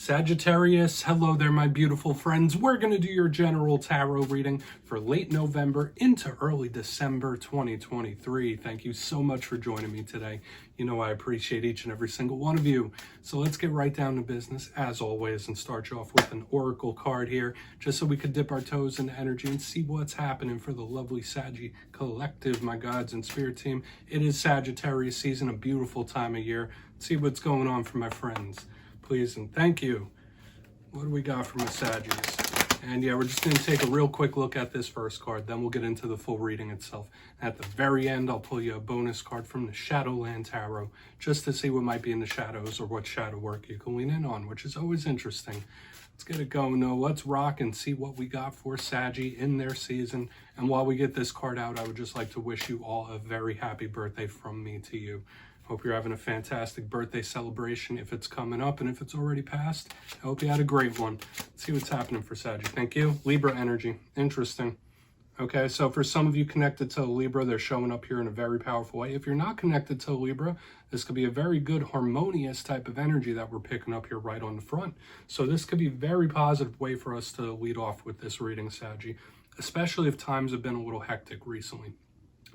Sagittarius, hello there, my beautiful friends. We're going to do your general tarot reading for late November into early December 2023. Thank you so much for joining me today. You know I appreciate each and every single one of you. So let's get right down to business, as always, and start you off with an oracle card here, just so we could dip our toes into energy and see what's happening for the lovely Saggy collective, my gods and spirit team. It is Sagittarius season, a beautiful time of year. Let's see what's going on for my friends. Please and thank you. What do we got from the Saggies? And yeah, we're just going to take a real quick look at this first card, then we'll get into the full reading itself. At the very end, I'll pull you a bonus card from the Shadowland Tarot, just to see what might be in the shadows or what shadow work you can lean in on, which is always interesting. Let's get it going though. Let's rock and see what we got for Saggy in their season. And while we get this card out, I would just like to wish you all a very happy birthday from me to you. Hope you're having a fantastic birthday celebration if it's coming up, and if it's already passed, I hope you had a great one. Let's see what's happening for Saggy. Thank you. Libra energy. Interesting. Okay, so for some of you connected to Libra, they're showing up here in a very powerful way. If you're not connected to Libra, this could be a very good harmonious type of energy that we're picking up here right on the front. So this could be a very positive way for us to lead off with this reading, Saggy, especially if times have been a little hectic recently.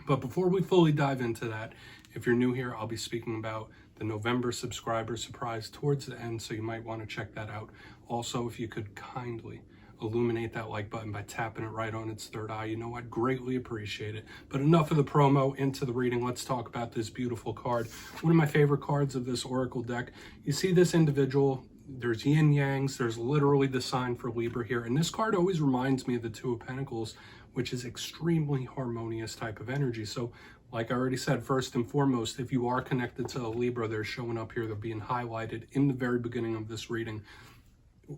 But before we fully dive into that, if you're new here, I'll be speaking about the November subscriber surprise towards the end, so you might want to check that out. Also, if you could kindly illuminate that like button by tapping it right on its third eye, you know, I'd greatly appreciate it. But enough of the promo, into the reading. Let's talk about this beautiful card. One of my favorite cards of this Oracle deck. You see this individual, there's yin yangs, there's literally the sign for Libra here. And this card always reminds me of the Two of Pentacles, which is extremely harmonious type of energy. So like I already said, first and foremost, if you are connected to a Libra, they're showing up here. They're being highlighted in the very beginning of this reading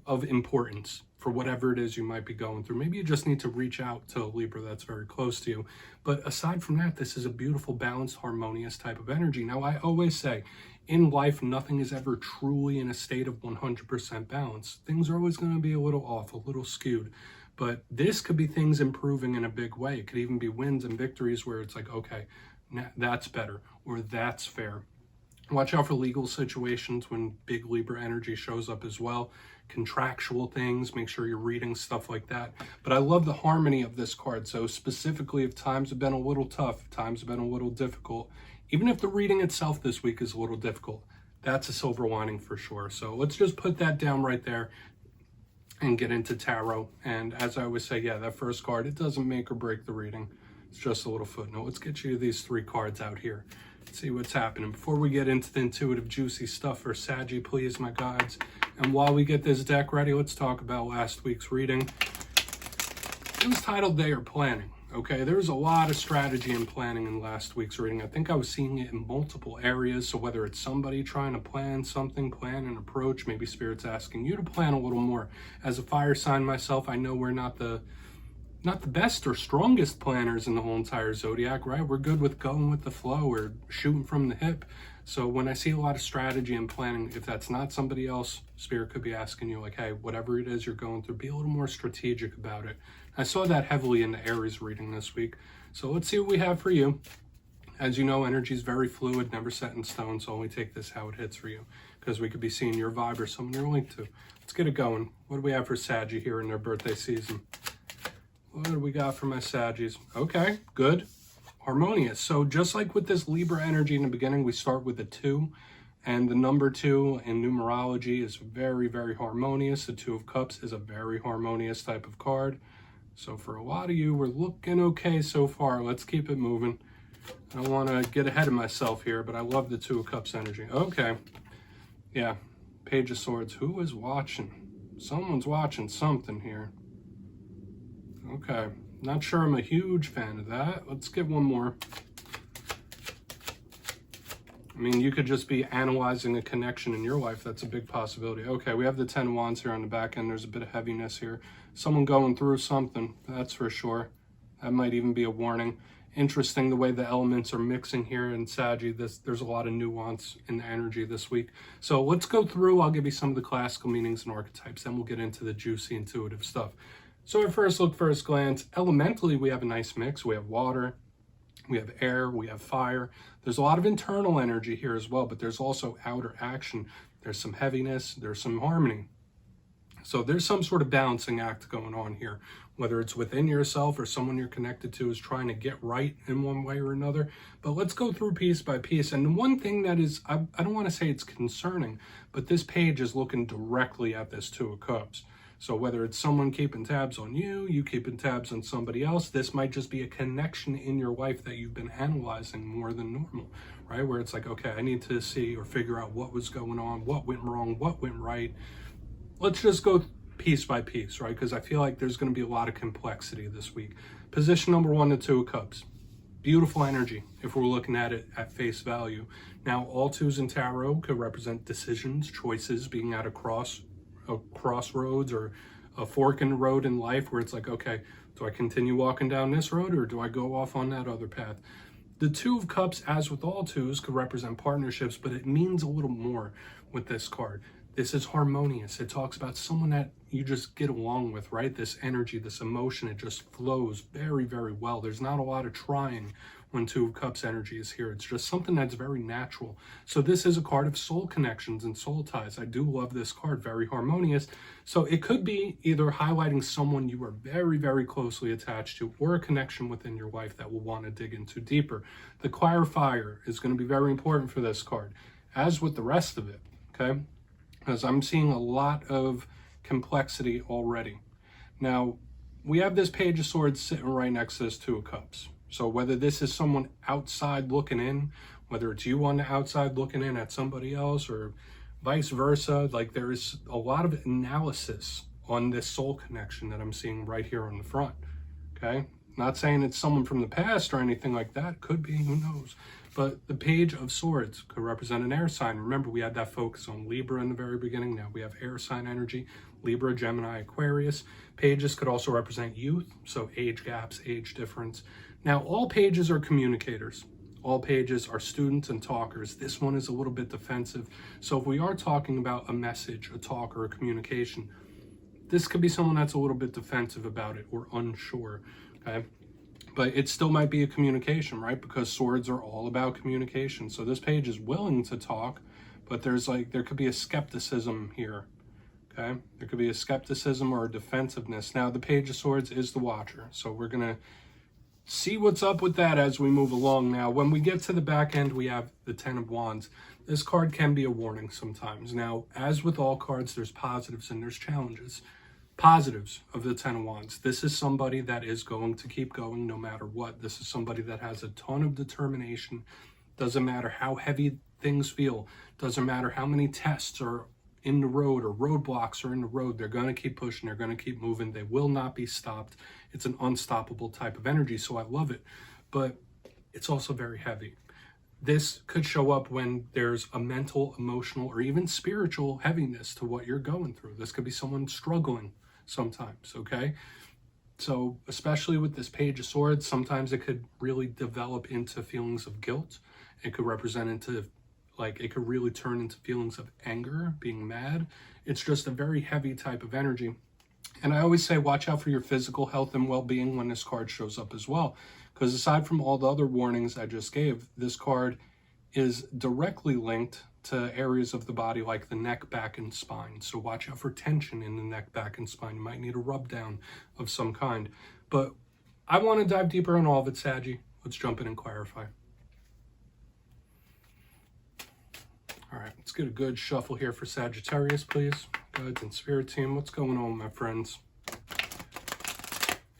of importance for whatever it is you might be going through. Maybe you just need to reach out to a Libra that's very close to you. But aside from that, this is a beautiful, balanced, harmonious type of energy. Now, I always say, in life, nothing is ever truly in a state of 100% balance. Things are always going to be a little off, a little skewed. But this could be things improving in a big way. It could even be wins and victories where it's like, okay, that's better, or that's fair. Watch out for legal situations when big Libra energy shows up as well. Contractual things, make sure you're reading stuff like that. But I love the harmony of this card. So specifically, if times have been a little tough, times have been a little difficult, even if the reading itself this week is a little difficult, that's a silver lining for sure. So let's just put that down right there and get into tarot. And as I always say, yeah, that first card, it doesn't make or break the reading. It's just a little footnote. Let's get you these three cards out here. Let's see what's happening. Before we get into the intuitive, juicy stuff for Saggy, please, my gods. And while we get this deck ready, let's talk about last week's reading. It was titled They Are Planning. Okay, there was a lot of strategy and planning in last week's reading. I think I was seeing it in multiple areas. So whether it's somebody trying to plan something, plan an approach, maybe Spirit's asking you to plan a little more. As a fire sign myself, I know we're not the best or strongest planners in the whole entire zodiac, right? We're good with going with the flow or shooting from the hip. So when I see a lot of strategy and planning, if that's not somebody else, Spirit could be asking you like, hey, whatever it is you're going through, be a little more strategic about it. I saw that heavily in the Aries reading this week. So let's see what we have for you. As you know, energy is very fluid, never set in stone, so only take this how it hits for you, because we could be seeing your vibe or someone you're linked to. Let's get it going. What do we have for Saggy here in their birthday season? What do we got for my Saggies? Okay, good. Harmonious. So just like with this Libra energy in the beginning, we start with a 2. And the number 2 in numerology is very, very harmonious. The Two of Cups is a very harmonious type of card. So for a lot of you, we're looking okay so far. Let's keep it moving. I don't want to get ahead of myself here, but I love the Two of Cups energy. Okay. Yeah. Page of Swords. Who is watching? Someone's watching something here. Okay. Not sure I'm a huge fan of that. Let's get one more. I mean, you could just be analyzing a connection in your life. That's a big possibility. Okay, we have the 10 of Wands here on the back end. There's a bit of heaviness here. Someone going through something, that's for sure. That might even be a warning. Interesting the way the elements are mixing here in Saggy. There's a lot of nuance in the energy this week. So let's go through. I'll give you some of the classical meanings and archetypes. Then we'll get into the juicy, intuitive stuff. So at first look, first glance, elementally, we have a nice mix. We have water, we have air, we have fire. There's a lot of internal energy here as well, but there's also outer action. There's some heaviness, there's some harmony. So there's some sort of balancing act going on here, whether it's within yourself or someone you're connected to is trying to get right in one way or another. But let's go through piece by piece. And the one thing that is, I don't want to say it's concerning, but this page is looking directly at this Two of Cups. So whether it's someone keeping tabs on you, you keeping tabs on somebody else, this might just be a connection in your life that you've been analyzing more than normal, right? Where it's like, okay, I need to see or figure out what was going on, what went wrong, what went right. Let's just go piece by piece, right? Because I feel like there's going to be a lot of complexity this week. Position number 1, the Two of Cups. Beautiful energy if we're looking at it at face value. Now, all twos in tarot could represent decisions, choices, being at a crossroads or a fork in the road in life where it's like, okay, do I continue walking down this road or do I go off on that other path? The Two of Cups, as with all twos, could represent partnerships, but it means a little more with this card. This is harmonious. It talks about someone that you just get along with, right? This energy, this emotion, it just flows very, very well. There's not a lot of trying when Two of Cups energy is here. It's just something that's very natural. So this is a card of soul connections and soul ties. I do love this card, very harmonious. So it could be either highlighting someone you are very, very closely attached to or a connection within your life that will want to dig into deeper. The clarifier is going to be very important for this card, as with the rest of it, okay? Because I'm seeing a lot of complexity already. Now, we have this Page of Swords sitting right next to this Two of Cups. So whether this is someone outside looking in, whether it's you on the outside looking in at somebody else or vice versa, like there is a lot of analysis on this soul connection that I'm seeing right here on the front, okay? Not saying it's someone from the past or anything like that. Could be, who knows? But the Page of Swords could represent an air sign. Remember, we had that focus on Libra in the very beginning. Now we have air sign energy, Libra, Gemini, Aquarius. Pages could also represent youth, so age gaps, age difference. Now, all pages are communicators. All pages are students and talkers. This one is a little bit defensive. So if we are talking about a message, a talk, or a communication, this could be someone that's a little bit defensive about it or unsure, okay? But it still might be a communication, right? Because swords are all about communication. So this page is willing to talk, but there could be a skepticism here, okay? There could be a skepticism or a defensiveness. Now, the Page of Swords is the Watcher. So we're going to see what's up with that as we move along. Now, when we get to the back end, we have the Ten of Wands. This card can be a warning sometimes. Now, as with all cards, there's positives and there's challenges. Positives of the Ten of Wands. This is somebody that is going to keep going no matter what. This is somebody that has a ton of determination. Doesn't matter how heavy things feel. Doesn't matter how many tests are in the road or roadblocks are in the road. They're going to keep pushing. They're going to keep moving. They will not be stopped. It's an unstoppable type of energy, so I love it. But it's also very heavy. This could show up when there's a mental, emotional, or even spiritual heaviness to what you're going through. This could be someone struggling sometimes, okay? So especially with this Page of Swords, sometimes it could really develop into feelings of guilt. It could represent into, it could really turn into feelings of anger, being mad. It's just a very heavy type of energy. And I always say, watch out for your physical health and well-being when this card shows up as well. Because aside from all the other warnings I just gave, this card is directly linked to areas of the body like the neck, back, and spine. So watch out for tension in the neck, back, and spine. You might need a rub down of some kind. But I want to dive deeper on all of it, Saggy. Let's jump in and clarify. All right, let's get a good shuffle here for Sagittarius, please. Guides and Spirit Team, what's going on, my friends?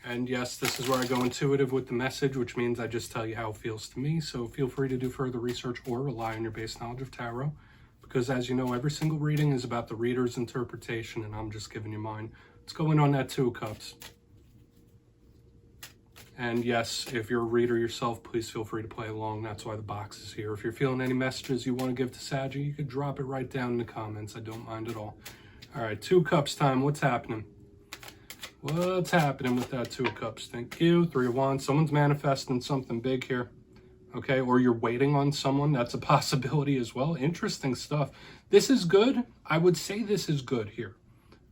And yes, this is where I go intuitive with the message, which means I just tell you how it feels to me. So feel free to do further research or rely on your base knowledge of tarot. Because as you know, every single reading is about the reader's interpretation, and I'm just giving you mine. What's going on that Two of Cups? And yes, if you're a reader yourself, please feel free to play along. That's why the box is here. If you're feeling any messages you want to give to Saggy, you could drop it right down in the comments. I don't mind at all. All right, Two of Cups time. What's happening? What's happening with that Two of Cups? Thank you. Three of Wands. Someone's manifesting something big here. Okay, or you're waiting on someone. That's a possibility as well. Interesting stuff. This is good. I would say this is good here.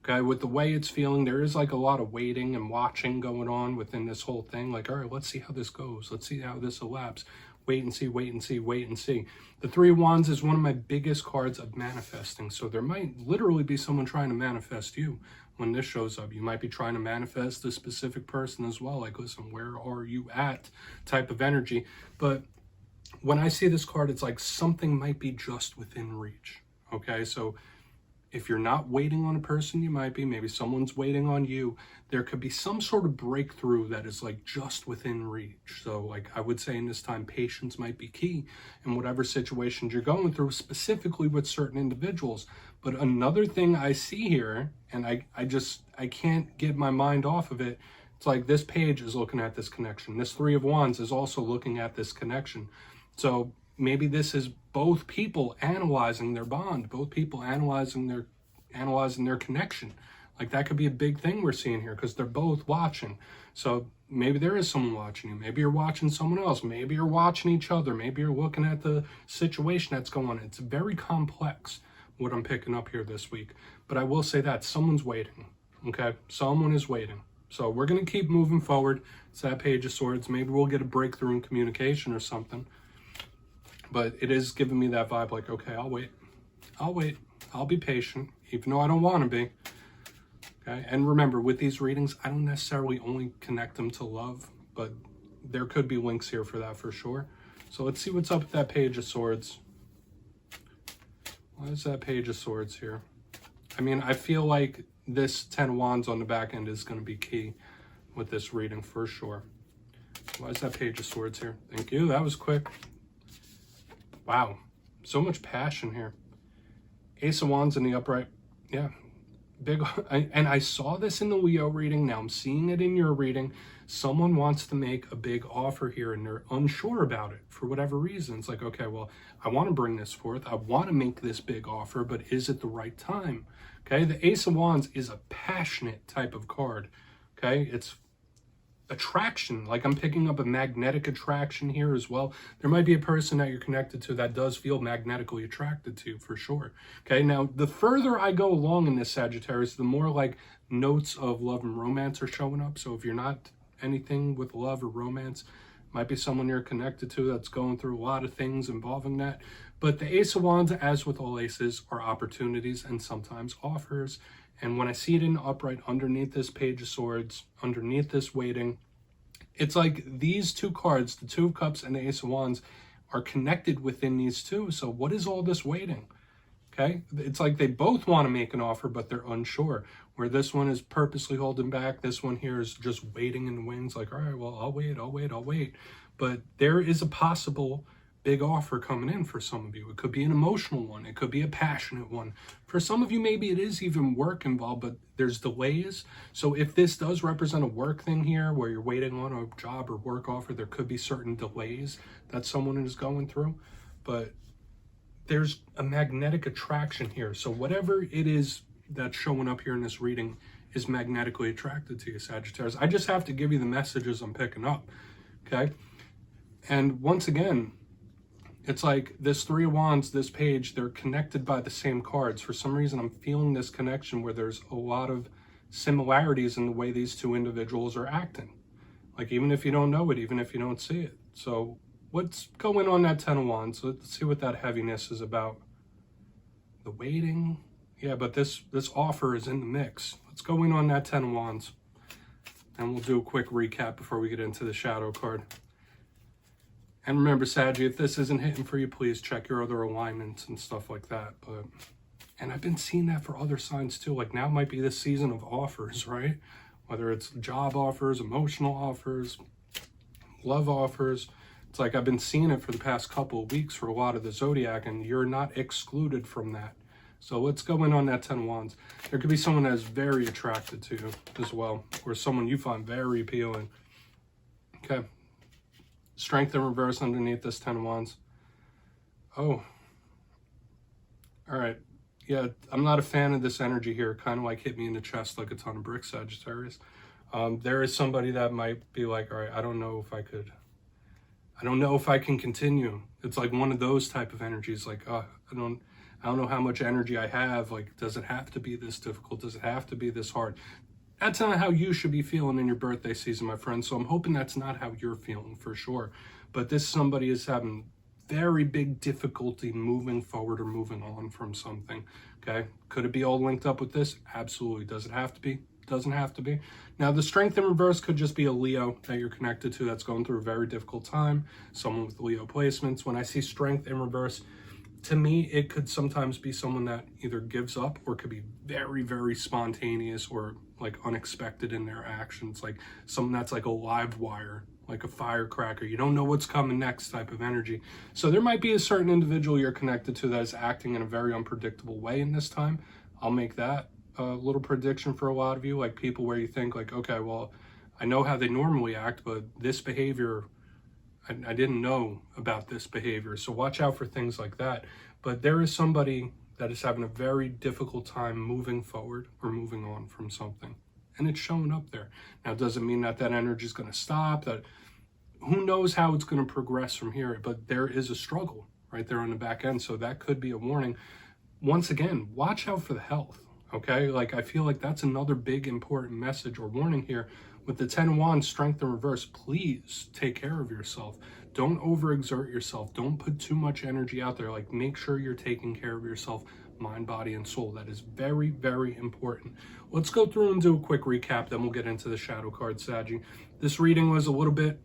Okay, with the way it's feeling, there is like a lot of waiting and watching going on within this whole thing. Like, all right, let's see how this goes. Let's see how this elapses. wait and see, wait and see, wait and see. The Three of Wands is one of my biggest cards of manifesting. So there might literally be someone trying to manifest you when this shows up. You might be trying to manifest a specific person as well. Like, listen, where are you at type of energy. But when I see this card, it's like something might be just within reach. Okay, so if you're not waiting on a person, you might be. Maybe someone's waiting on you. There could be some sort of breakthrough that is like just within reach. So like I would say in this time, patience might be key in whatever situations you're going through, specifically with certain individuals. But another thing I see here, and I can't get my mind off of it, it's like this page is looking at this connection. This Three of Wands is also looking at this connection. So maybe this is both people analyzing their bond, both people analyzing their connection. Like that could be a big thing we're seeing here because they're both watching. So maybe there is someone watching you. Maybe you're watching someone else. Maybe you're watching each other. Maybe you're looking at the situation that's going on. It's very complex what I'm picking up here this week. But I will say that someone's waiting. Okay, someone is waiting. So we're going to keep moving forward. It's that Page of Swords. Maybe we'll get a breakthrough in communication or something. But it is giving me that vibe like, okay, I'll wait. I'll be patient, even though I don't want to be. Okay, and remember, with these readings, I don't necessarily only connect them to love, but there could be links here for that for sure. So let's see what's up with that Page of Swords. Why is that Page of Swords here? I mean, I feel like this 10 of Wands on the back end is going to be key with this reading for sure. Why is that Page of Swords here? Thank you. That was quick. Wow. So much passion here. Ace of Wands in the upright. Yeah. Big. And I saw this in the Leo reading. Now I'm seeing it in your reading. Someone wants to make a big offer here and they're unsure about it for whatever reason. It's like, okay, well, I want to bring this forth. I want to make this big offer, but is it the right time? Okay. The Ace of Wands is a passionate type of card. Okay. It's attraction. Like I'm picking up a magnetic attraction here as well. There might be a person that you're connected to that does feel magnetically attracted to you for sure. Okay, now the further I go along in this Sagittarius, the more like notes of love and romance are showing up. So if you're not anything with love or romance, might be someone you're connected to that's going through a lot of things involving that. But the Ace of Wands, as with all aces, are opportunities and sometimes offers. And when I see it in the upright underneath this Page of Swords, underneath this waiting, it's like these two cards, the Two of Cups and the Ace of Wands, are connected within these two. So what is all this waiting? Okay, it's like they both want to make an offer, but they're unsure. Where this one is purposely holding back, this one here is just waiting in the wings, like, all right, well, I'll wait. But there is a possible big offer coming in for some of you. It could be an emotional one. It could be a passionate one. For some of you, maybe it is even work involved, but there's delays. So if this does represent a work thing here where you're waiting on a job or work offer, there could be certain delays that someone is going through. But there's a magnetic attraction here. So whatever it is that's showing up here in this reading is magnetically attracted to you, Sagittarius. I just have to give you the messages I'm picking up. Okay. And once again, it's like this Three of Wands, this page, they're connected by the same cards. For some reason, I'm feeling this connection where there's a lot of similarities in the way these two individuals are acting. Like, even if you don't know it, even if you don't see it. So what's going on that 10 of Wands? Let's see what that heaviness is about. The waiting. Yeah, but this offer is in the mix. What's going on that 10 of Wands? And we'll do a quick recap before we get into the shadow card. And remember, Saggy, if this isn't hitting for you, please check your other alignments and stuff like that. And I've been seeing that for other signs too. Like now might be the season of offers, right? Whether it's job offers, emotional offers, love offers. It's like I've been seeing it for the past couple of weeks for a lot of the Zodiac, and you're not excluded from that. So what's going on that 10 of Wands? There could be someone that's very attracted to you as well, or someone you find very appealing. Okay. Strength in reverse underneath this 10 of Wands. Oh. All right. Yeah, I'm not a fan of this energy here. Kind of like hit me in the chest like a ton of bricks, Sagittarius. There is somebody that might be like, all right, I don't know if I can continue. It's like one of those type of energies. Like, I don't know how much energy I have. Like, does it have to be this difficult? Does it have to be this hard? That's not how you should be feeling in your birthday season, my friend. So I'm hoping that's not how you're feeling for sure. but this somebody is having very big difficulty moving forward or moving on from something. Okay, could it be all linked up with this? Absolutely. Does it have to be? Doesn't have to be. Now, the strength in reverse could just be a Leo that you're connected to that's going through a very difficult time, someone with Leo placements. When I see strength in reverse, to me, it could sometimes be someone that either gives up or could be very, very spontaneous or like unexpected in their actions, like someone that's like a live wire, like a firecracker. You don't know what's coming next type of energy. So there might be a certain individual you're connected to that is acting in a very unpredictable way in this time. I'll make that a little prediction for a lot of you, like people where you think like, okay, well, I know how they normally act, but this behavior, I didn't know about this behavior. So watch out for things like that. But there is somebody that is having a very difficult time moving forward or moving on from something. And it's showing up there. Now, it doesn't mean that that energy is going to stop, that who knows how it's going to progress from here, but there is a struggle right there on the back end. So that could be a warning. Once again, watch out for the health. Okay, like I feel like that's another big important message or warning here. With the 10 of Wands, strength in reverse, please take care of yourself. Don't overexert yourself. Don't put too much energy out there. Like, make sure you're taking care of yourself, mind, body, and soul. That is very, very important. Let's go through and do a quick recap, then we'll get into the shadow card, Saggy. This reading was a little bit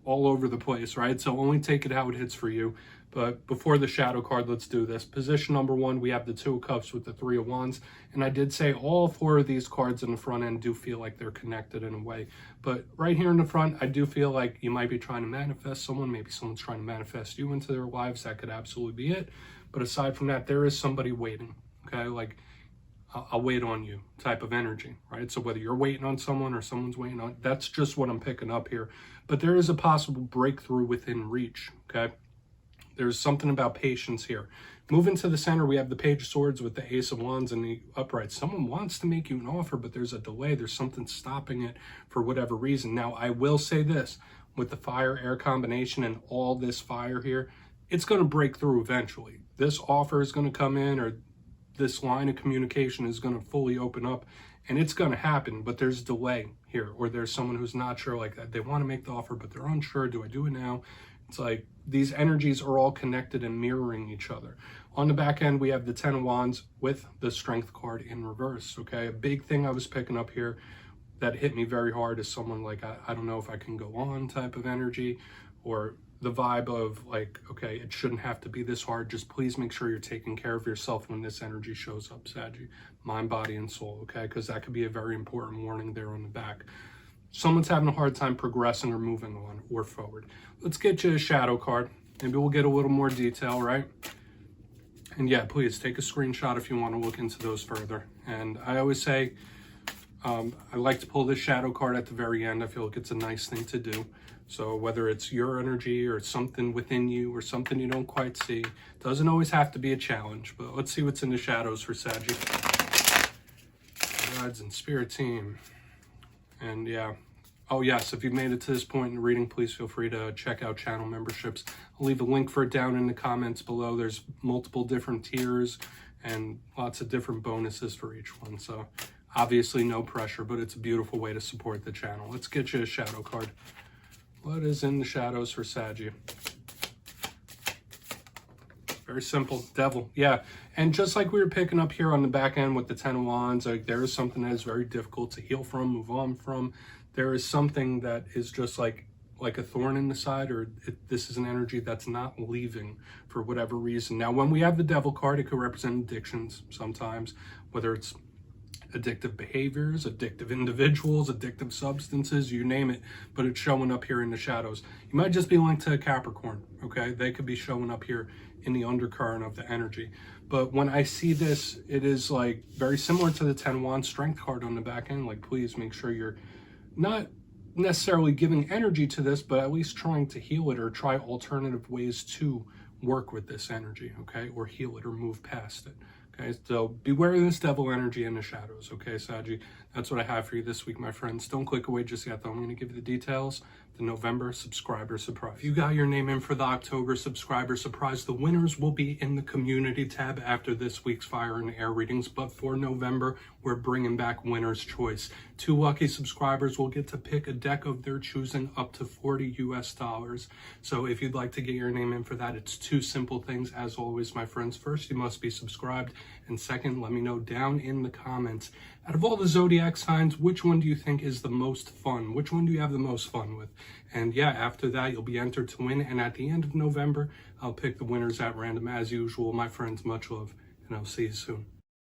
all over the place, right? So only take it how it hits for you. But before the shadow card, let's do this. Position number 1, we have the 2 of Cups with the 3 of Wands. And I did say all 4 of these cards in the front end do feel like they're connected in a way. But right here in the front, I do feel like you might be trying to manifest someone. Maybe someone's trying to manifest you into their lives. That could absolutely be it. But aside from that, there is somebody waiting, okay? Like, I'll wait on you type of energy, right? So whether you're waiting on someone or someone's waiting on, that's just what I'm picking up here. But there is a possible breakthrough within reach, okay? There's something about patience here. Moving to the center, we have the Page of Swords with the Ace of Wands and the upright. Someone wants to make you an offer, but there's a delay. There's something stopping it for whatever reason. Now, I will say this, with the fire-air combination and all this fire here, it's going to break through eventually. This offer is going to come in, or this line of communication is going to fully open up, and it's going to happen, but there's delay here, or there's someone who's not sure, like that. They want to make the offer, but they're unsure. Do I do it now? It's like these energies are all connected and mirroring each other. On the back end, we have the 10 of Wands with the Strength card in reverse, okay? A big thing I was picking up here that hit me very hard is someone like, I don't know if I can go on type of energy, or the vibe of like, okay, it shouldn't have to be this hard. Just please make sure you're taking care of yourself when this energy shows up, Saggy. Mind, body, and soul, okay? Because that could be a very important warning there on the back. Someone's having a hard time progressing or moving on or forward. Let's get you a shadow card. Maybe we'll get a little more detail, right? And yeah, please take a screenshot if you want to look into those further. And I always say, I like to pull this shadow card at the very end. I feel like it's a nice thing to do. So whether it's your energy or something within you or something you don't quite see, doesn't always have to be a challenge. But let's see what's in the shadows for Saggy. Guides and Spirit Team. And yeah, oh yes, if you've made it to this point in the reading, please feel free to check out channel memberships. I'll leave a link for it down in the comments below. There's multiple different tiers and lots of different bonuses for each one. So obviously no pressure, but it's a beautiful way to support the channel. Let's get you a shadow card. What is in the shadows for Saggy? Very simple. Devil. Yeah. And just like we were picking up here on the back end with the 10 of Wands, like there is something that is very difficult to heal from, move on from. There is something that is just like a thorn in the side, or this is an energy that's not leaving for whatever reason. Now, when we have the Devil card, it could represent addictions sometimes, whether it's addictive behaviors, addictive individuals, addictive substances, you name it, but it's showing up here in the shadows. You might just be linked to a Capricorn, okay? They could be showing up here in the undercurrent of the energy. But when I see this, it is like very similar to the 10 Wands Strength card on the back end. Like, please make sure you're not necessarily giving energy to this, but at least trying to heal it or try alternative ways to work with this energy, okay? Or heal it or move past it. Okay, so beware of this devil energy in the shadows. Okay, Saggy, that's what I have for you this week, my friends. Don't click away just yet, though. I'm going to give you the details. The November subscriber surprise. If you got your name in for the October subscriber surprise, the winners will be in the community tab after this week's fire and air readings. But for November, we're bringing back winner's choice. 2 lucky subscribers will get to pick a deck of their choosing up to $40 US. So if you'd like to get your name in for that, it's 2 simple things. As always, my friends, first, you must be subscribed. And second, let me know down in the comments, out of all the zodiac signs, which one do you think is the most fun? Which one do you have the most fun with? And yeah, after that, you'll be entered to win. And at the end of November, I'll pick the winners at random as usual. My friends, much love, and I'll see you soon.